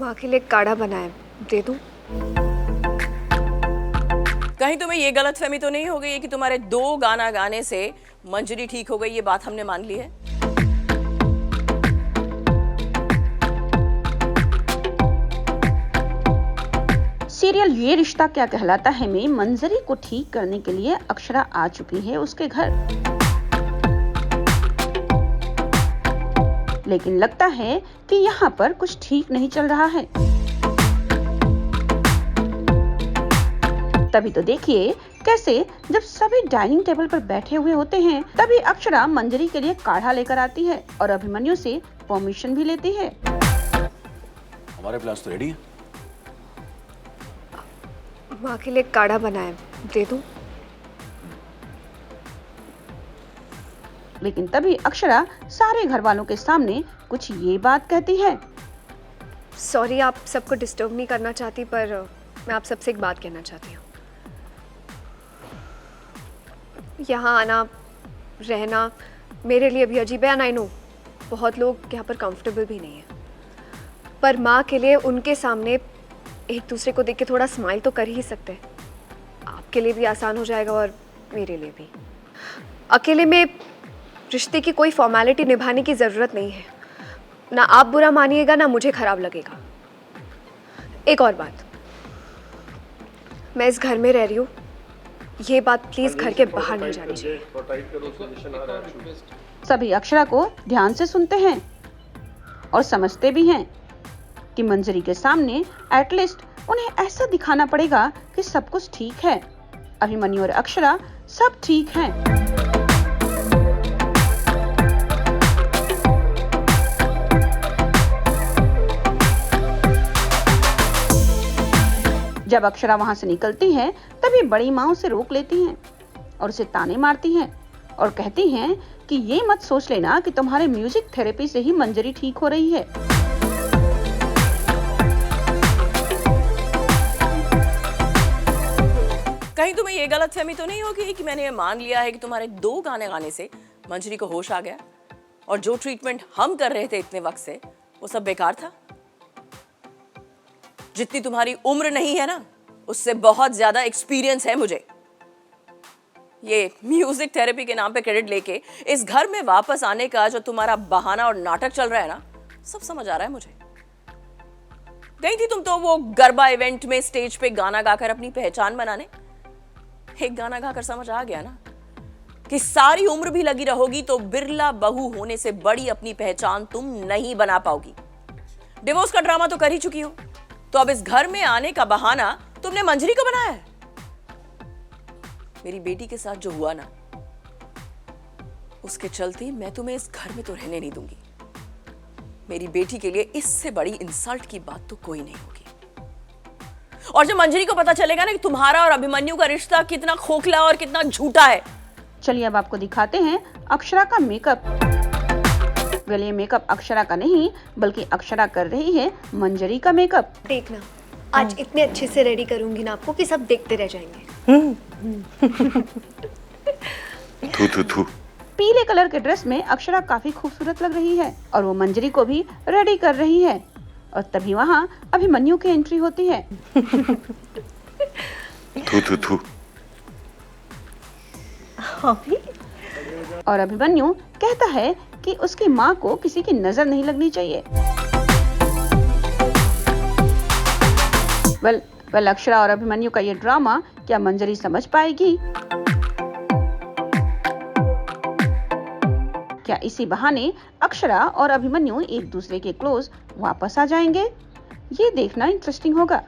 माँ के लिए काढ़ा बनाया, दे दूँ? कहीं तुम्हें ये गलतफहमी तो नहीं हो गई है कि तुम्हारे 2 गाना गाने से मंजरी ठीक हो गई? ये बात हमने मान ली है। सीरियल ये रिश्ता क्या कहलाता है में मंजरी को ठीक करने के लिए अक्षरा आ चुकी है उसके घर। लेकिन लगता है कि यहाँ पर कुछ ठीक नहीं चल रहा है। तभी तो देखिए कैसे जब सभी डाइनिंग टेबल पर बैठे हुए होते हैं तभी अक्षरा मंजरी के लिए काढ़ा लेकर आती है और अभिमन्यु से परमिशन भी लेती है। हमारे प्लान्स तो रेडी हैं। माँ के लिए काढ़ा बनाया, दे दूँ? लेकिन तभी अक्षरा सारे घर वालों के सामने कुछ ये बात कहती है। सॉरी, आप सबको डिस्टर्ब नहीं करना चाहती, पर मैं आप सबसे एक बात कहना चाहती हूँ। यहाँ आना रहना मेरे लिए भी अजीब है, आई नो बहुत लोग यहाँ पर कंफर्टेबल भी नहीं है, पर माँ के लिए उनके सामने एक दूसरे को देख के थोड़ा स्माइल तो कर ही सकते हैं। आपके लिए भी आसान हो जाएगा और मेरे लिए भी। अकेले में रिश्ते की कोई फॉर्मेलिटी निभाने की ज़रूरत नहीं है। ना आप बुरा मानिएगा ना मुझे ख़राब लगेगा। एक और बात, मैं इस घर में रह रही हूँ, ये बात प्लीज़ घर के बाहर नहीं जानी चाहिए। सभी अक्षरा को ध्यान से सुनते हैं और समझते भी हैं कि मंजरी के सामने एटलीस्ट उन्हें ऐसा दिखाना पड़ेगा कि सब कुछ ठीक है। अभिमन्यु और अक्षरा सब ठीक हैं। जब अक्षरा वहां से निकलती है तभी बड़ी माँ उसे रोक लेती हैं और उसे ताने मारती हैं और कहती हैं कि ये मत सोच लेना कि तुम्हारे म्यूजिक थेरेपी से ही मंजरी ठीक हो रही है। कहीं तुम्हें ये गलतफहमी तो नहीं होगी कि मैंने ये मान लिया है कि तुम्हारे 2 गाने गाने से मंजरी को होश आ गया और जो ट्रीटमेंट हम कर रहे थे इतने वक्त से वो सब बेकार था? जितनी तुम्हारी उम्र नहीं है ना, उससे बहुत ज्यादा एक्सपीरियंस है मुझे। ये म्यूजिक थेरेपी के नाम पे क्रेडिट लेके इस घर में वापस आने का जो तुम्हारा बहाना और नाटक चल रहा है ना, सब समझ आ रहा है मुझे। गई थी तुम तो वो गरबा इवेंट में स्टेज पे गाना गाकर अपनी पहचान बनाने। एक गाना गाकर समझ आ गया ना कि सारी उम्र भी लगी रहोगी तो बिरला बहू होने से बड़ी अपनी पहचान तुम नहीं बना पाओगी। डिवोर्स का ड्रामा तो कर ही चुकी हो, तो अब इस घर में आने का बहाना तुमने मंजरी को बनाया है। मेरी बेटी के साथ जो हुआ ना, उसके चलते मैं तुम्हें इस घर में तो रहने नहीं दूंगी। मेरी बेटी के लिए इससे बड़ी इंसल्ट की बात तो कोई नहीं होगी। और जब मंजरी को पता चलेगा ना कि तुम्हारा और अभिमन्यु का रिश्ता कितना खोखला और कितना झूठा है। चलिए अब आपको दिखाते हैं अक्षरा का मेकअप। वेल, ये मेकअप अक्षरा का नहीं बल्कि अक्षरा कर रही है मंजरी का मेकअप। देखना, आज इतने अच्छे से रेडी करूंगी ना आपको कि सब देखते रह जाएंगे। थू थू थू। पीले कलर के ड्रेस में अक्षरा काफी खूबसूरत लग रही है और वो मंजरी को भी रेडी कर रही है और तभी वहाँ अभिमन्यु की एंट्री होती है। थू थू थू। और अभिमन्यु कहता है कि उसकी माँ को किसी की नजर नहीं लगनी चाहिए। वेल, अक्षरा और अभिमन्यु का ये ड्रामा क्या मंजरी समझ पाएगी? क्या इसी बहाने अक्षरा और अभिमन्यु एक दूसरे के क्लोज वापस आ जाएंगे? ये देखना इंटरेस्टिंग होगा।